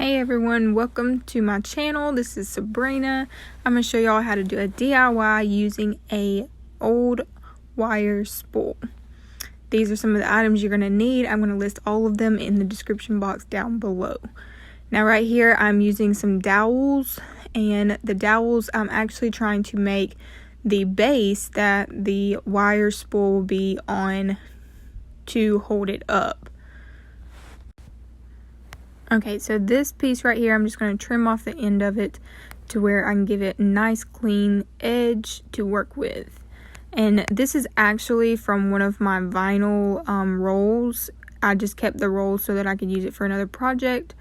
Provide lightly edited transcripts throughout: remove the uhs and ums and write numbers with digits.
Hey everyone, welcome to my channel. This is Sabrina. I'm going to show y'all how to do a DIY using a old wire spool. These are some of the items you're going to need. I'm going to list all of them in the description box down below. Now right here I'm using some dowels, and the dowels I'm actually trying to make the base that the wire spool will be on to hold it up. Okay, so this piece right here, I'm just going to trim off the end of it to where I can give it a nice clean edge to work with. And this is actually from one of my vinyl rolls. I just kept the roll so that I could use it for another project.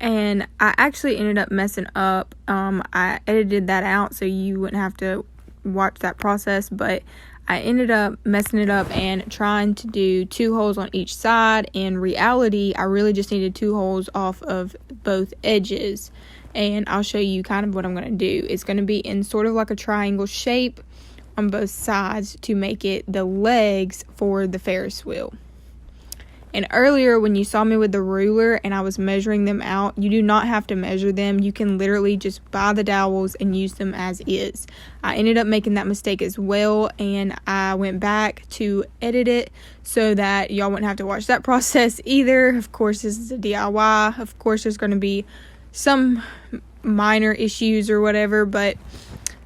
And I actually ended up messing up. I edited that out so you wouldn't have to watch that process, but I ended up messing it up and trying to do 2 holes on each side. In reality, I really just needed 2 holes off of both edges, and I'll show you kind of what I'm going to do. It's going to be in sort of like a triangle shape on both sides to make it the legs for the Ferris wheel. And earlier when you saw me with the ruler and I was measuring them out, you do not have to measure them. You can literally just buy the dowels and use them as is. I ended up making that mistake as well, and I went back to edit it so that y'all wouldn't have to watch that process either. Of course, this is a DIY. Of course, there's going to be some minor issues or whatever, but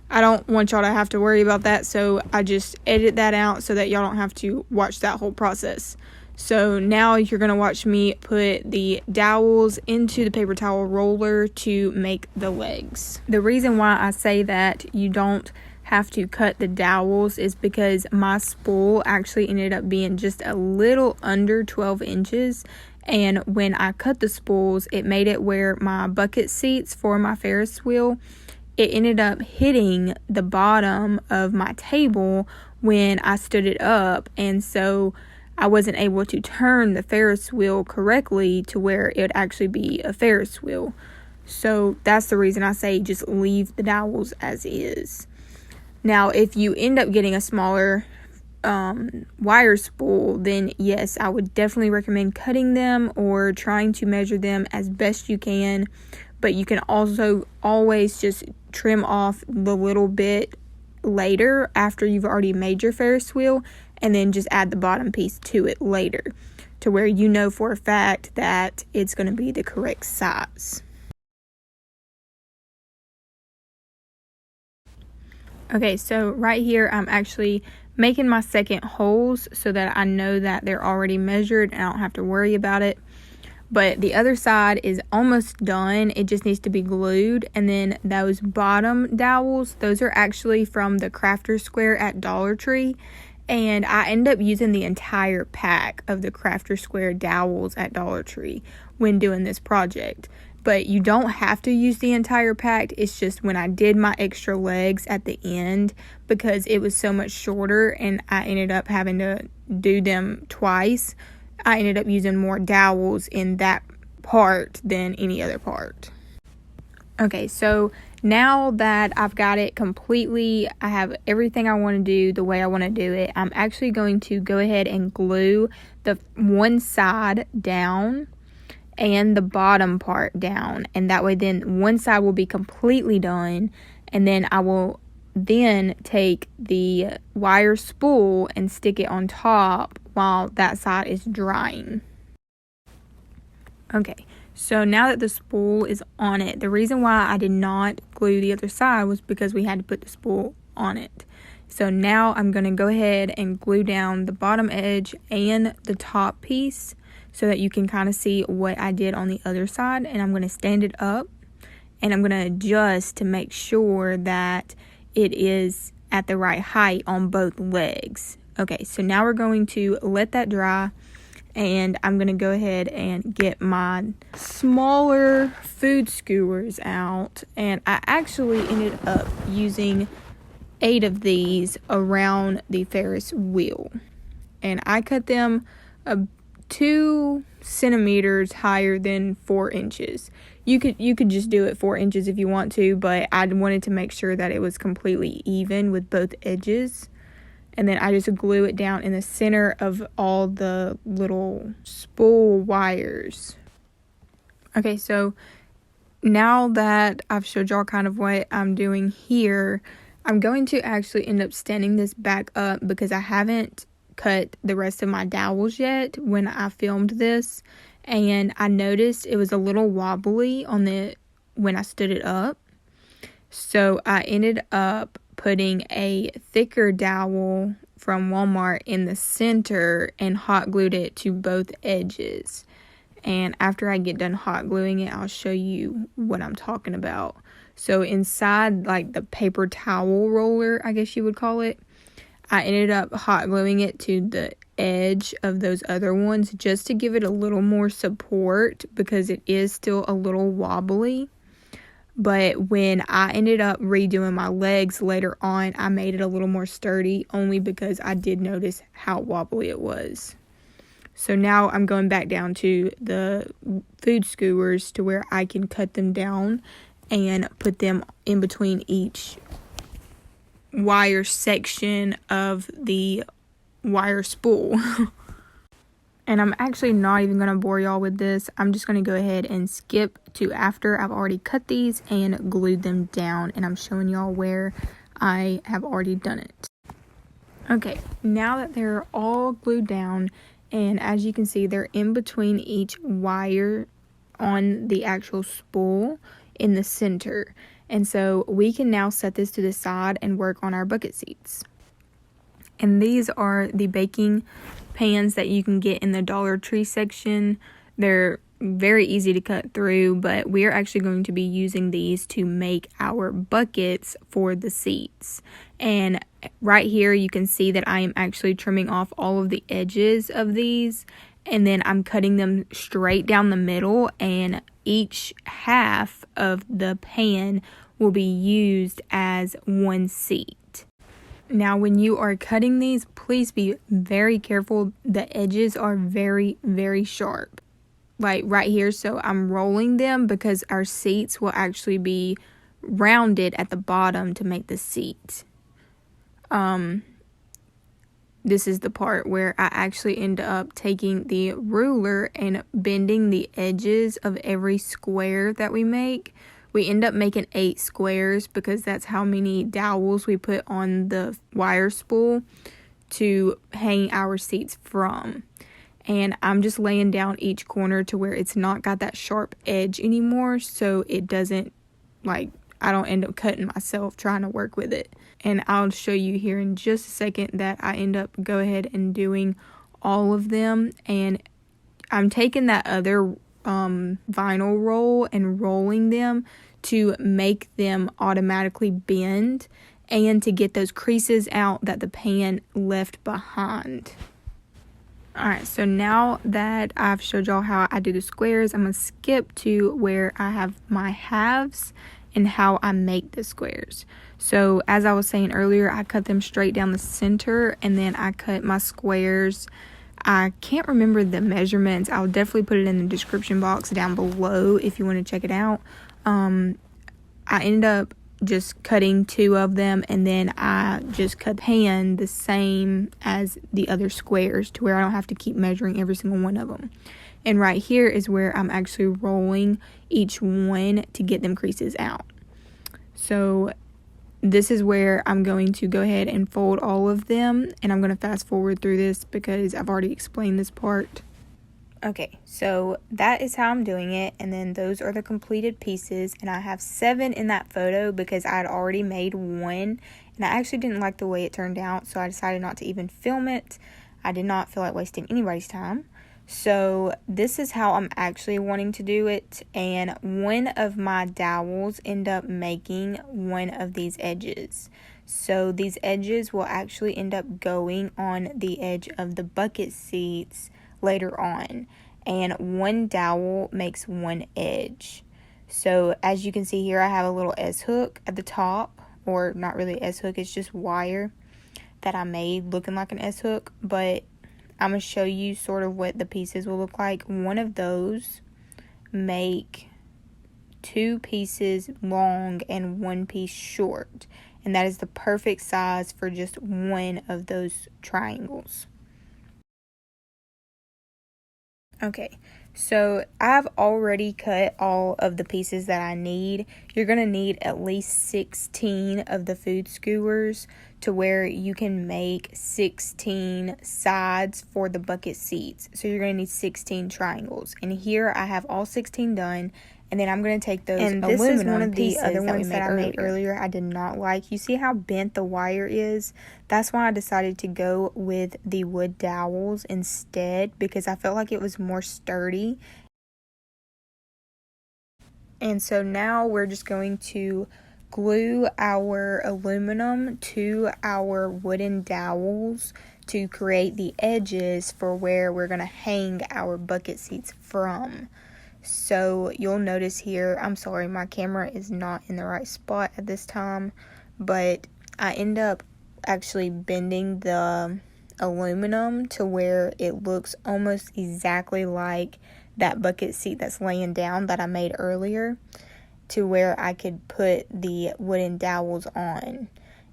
I don't want y'all to have to worry about that, so I just edit that out so that y'all don't have to watch that whole process. So now you're going to watch me put the dowels into the paper towel roller to make the legs. The reason why I say that you don't have to cut the dowels is because my spool actually ended up being just a little under 12 inches. And when I cut the spools, it made it where my bucket seats for my Ferris wheel, it ended up hitting the bottom of my table when I stood it up. And so I wasn't able to turn the Ferris wheel correctly to where it would actually be a Ferris wheel. So that's the reason I say just leave the dowels as is. Now, if you end up getting a smaller wire spool, then yes, I would definitely recommend cutting them or trying to measure them as best you can. But you can also always just trim off the little bit later after you've already made your Ferris wheel, and then just add the bottom piece to it later to where you know for a fact that it's going to be the correct size. Okay, so right here I'm actually making my second holes so that I know that they're already measured and I don't have to worry about it. But the other side is almost done. It just needs to be glued. And then those bottom dowels, those are actually from the Crafter Square at Dollar Tree. And I end up using the entire pack of the Crafter Square dowels at Dollar Tree when doing this project. But you don't have to use the entire pack. It's just when I did my extra legs at the end, because it was so much shorter and I ended up having to do them twice, I ended up using more dowels in that part than any other part. Okay, so now that I've got it completely, I have everything I want to do the way I want to do it, I'm actually going to go ahead and glue the one side down and the bottom part down. And that way then one side will be completely done, and then I will then take the wire spool and stick it on top while that side is drying. Okay, so now that the spool is on it, the reason why I did not glue the other side was because we had to put the spool on it. So now I'm going to go ahead and glue down the bottom edge and the top piece so that you can kind of see what I did on the other side. And I'm going to stand it up and I'm going to adjust to make sure that it is at the right height on both legs. Okay, so now we're going to let that dry, and I'm going to go ahead and get my smaller food skewers out. And I actually ended up using 8 of these around the Ferris wheel. And I cut them 2 centimeters higher than 4 inches. You could just do it 4 inches if you want to, but I wanted to make sure that it was completely even with both edges. And then I just glue it down in the center of all the little spool wires. Okay, so now that I've showed y'all kind of what I'm doing here, I'm going to actually end up standing this back up because I haven't cut the rest of my dowels yet when I filmed this, and I noticed it was a little wobbly when I stood it up. So I ended up putting a thicker dowel from Walmart in the center and hot glued it to both edges. And after I get done hot gluing it, I'll show you what I'm talking about. So inside, like the paper towel roller, I guess you would call it, I ended up hot gluing it to the edge of those other ones just to give it a little more support because it is still a little wobbly. But when I ended up redoing my legs later on, I made it a little more sturdy only because I did notice how wobbly it was. So now I'm going back down to the food skewers to where I can cut them down and put them in between each wire section of the wire spool. And I'm actually not even going to bore y'all with this. I'm just going to go ahead and skip to after I've already cut these and glued them down. And I'm showing y'all where I have already done it. Okay, now that they're all glued down, and as you can see, they're in between each wire on the actual spool in the center. And so we can now set this to the side and work on our bucket seats. And these are the baking pans that you can get in the Dollar Tree section. They're very easy to cut through, but we're actually going to be using these to make our buckets for the seats. And right here you can see that I am actually trimming off all of the edges of these, and then I'm cutting them straight down the middle, and each half of the pan will be used as one seat. Now, when you are cutting these, please be very careful. The edges are very, very sharp. Like right here, so I'm rolling them because our seats will actually be rounded at the bottom to make the seat. This is the part where I actually end up taking the ruler and bending the edges of every square that we make. We end up making 8 squares because that's how many dowels we put on the wire spool to hang our seats from. And I'm just laying down each corner to where it's not got that sharp edge anymore, so it doesn't, I don't end up cutting myself trying to work with it. And I'll show you here in just a second that I end up go ahead and doing all of them. And I'm taking that other vinyl roll and rolling them to make them automatically bend and to get those creases out that the pan left behind. Alright, so now that I've showed y'all how I do the squares, I'm going to skip to where I have my halves and how I make the squares. So as I was saying earlier, I cut them straight down the center, and then I cut my squares. I can't remember the measurements. I'll definitely put it in the description box down below if you want to check it out. I ended up just cutting 2 of them, and then I just cut pan the same as the other squares to where I don't have to keep measuring every single one of them. And right here is where I'm actually rolling each one to get them creases out. So this is where I'm going to go ahead and fold all of them, and I'm going to fast forward through this because I've already explained this part. Okay, so that is how I'm doing it, and then those are the completed pieces, and I have 7 in that photo because I had already made 1, and I actually didn't like the way it turned out, so I decided not to even film it. I did not feel like wasting anybody's time. So this is how I'm actually wanting to do it, and one of my dowels end up making one of these edges. So these edges will actually end up going on the edge of the bucket seats later on, and one dowel makes one edge. So as you can see here, I have a little S-hook at the top, or not really S-hook, it's just wire that I made looking like an S-hook, but I'm going to show you sort of what the pieces will look like. One of those make 2 pieces long and 1 piece short, and that is the perfect size for just one of those triangles. Okay, So I've already cut all of the pieces that I need. You're going to need at least 16 of the food skewers to where you can make 16 sides for the bucket seats. So you're going to need 16 triangles. And here I have all 16 done. And then I'm going to take those aluminum pieces. And this is one of the other ones that I made earlier I did not like. You see how bent the wire is? That's why I decided to go with the wood dowels instead, because I felt like it was more sturdy. And so now we're just going to glue our aluminum to our wooden dowels to create the edges for where we're going to hang our bucket seats from. So you'll notice here, I'm sorry, my camera is not in the right spot at this time, but I end up actually bending the aluminum to where it looks almost exactly like that bucket seat that's laying down that I made earlier, to where I could put the wooden dowels on.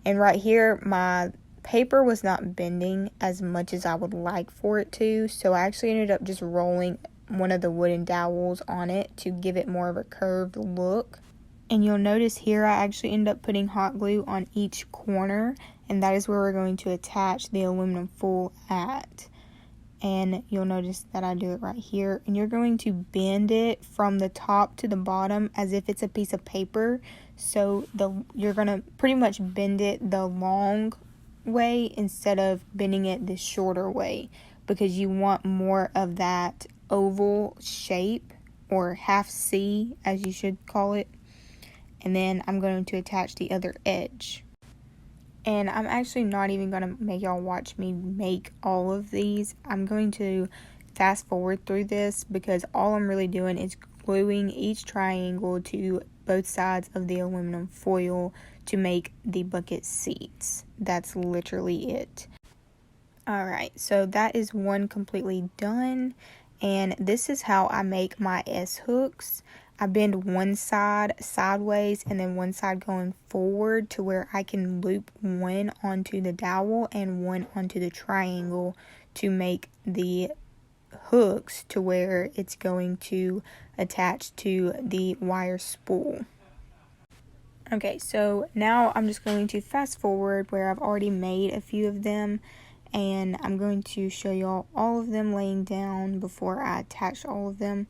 And right here, my paper was not bending as much as I would like for it to, so I actually ended up just rolling one of the wooden dowels on it to give it more of a curved look. And you'll notice here I actually end up putting hot glue on each corner, and that is where we're going to attach the aluminum foil at. And you'll notice that I do it right here, and you're going to bend it from the top to the bottom as if it's a piece of paper. So you're going to pretty much bend it the long way instead of bending it the shorter way, because you want more of that oval shape, or half C as you should call it. And then I'm going to attach the other edge. And I'm actually not even going to make y'all watch me make all of these. I'm going to fast forward through this because all I'm really doing is gluing each triangle to both sides of the aluminum foil to make the bucket seats. That's literally it. Alright, so that is one completely done. And this is how I make my S-hooks. I bend one side sideways and then one side going forward to where I can loop one onto the dowel and one onto the triangle to make the hooks to where it's going to attach to the wire spool. Okay, so now I'm just going to fast forward where I've already made a few of them, and I'm going to show y'all all of them laying down before I attach all of them.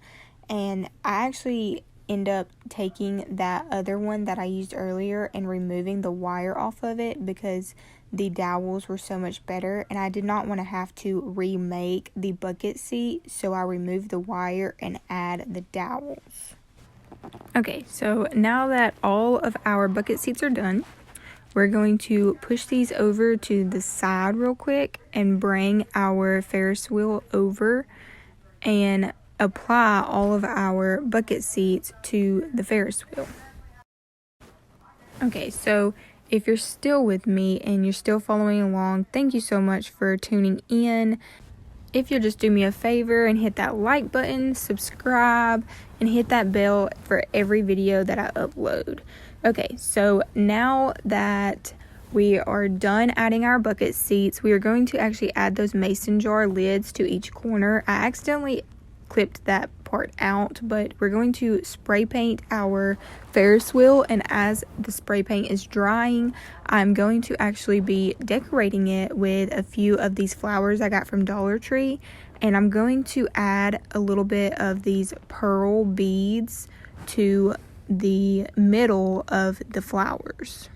And I actually end up taking that other one that I used earlier and removing the wire off of it because the dowels were so much better, and I did not want to have to remake the bucket seat, so I removed the wire and add the dowels. Okay, so now that all of our bucket seats are done, we're going to push these over to the side real quick and bring our Ferris wheel over and apply all of our bucket seats to the Ferris wheel. Okay, so if you're still with me and you're still following along, thank you so much for tuning in. If you'll just do me a favor and hit that like button, subscribe, and hit that bell for every video that I upload. Okay, so now that we are done adding our bucket seats, we are going to actually add those mason jar lids to each corner. I accidentally clipped that part out, but we're going to spray paint our Ferris wheel, and as the spray paint is drying, I'm going to actually be decorating it with a few of these flowers I got from Dollar Tree, and I'm going to add a little bit of these pearl beads to the middle of the flowers.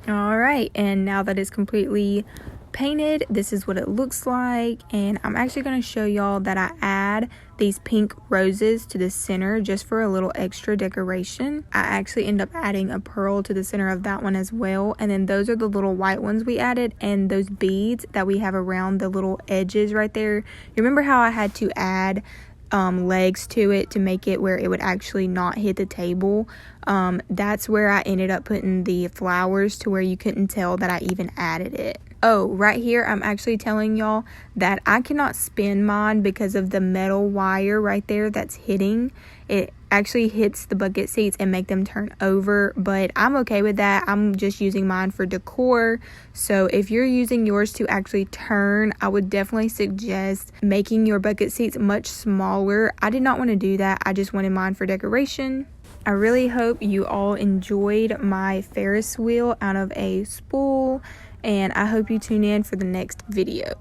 Alright, and now that it's completely painted, this is what it looks like, and I'm actually going to show y'all that I add these pink roses to the center just for a little extra decoration. I actually end up adding a pearl to the center of that one as well, and then those are the little white ones we added, and those beads that we have around the little edges right there. You remember how I had to add legs to it to make it where it would actually not hit the table? That's where I ended up putting the flowers to where you couldn't tell that I even added it. Oh, right here, I'm actually telling y'all that I cannot spin mine because of the metal wire right there that's hitting. It actually hits the bucket seats and make them turn over, but I'm okay with that. I'm just using mine for decor. So if you're using yours to actually turn, I would definitely suggest making your bucket seats much smaller. I did not want to do that. I just wanted mine for decoration. I really hope you all enjoyed my Ferris wheel out of a spool, and I hope you tune in for the next video.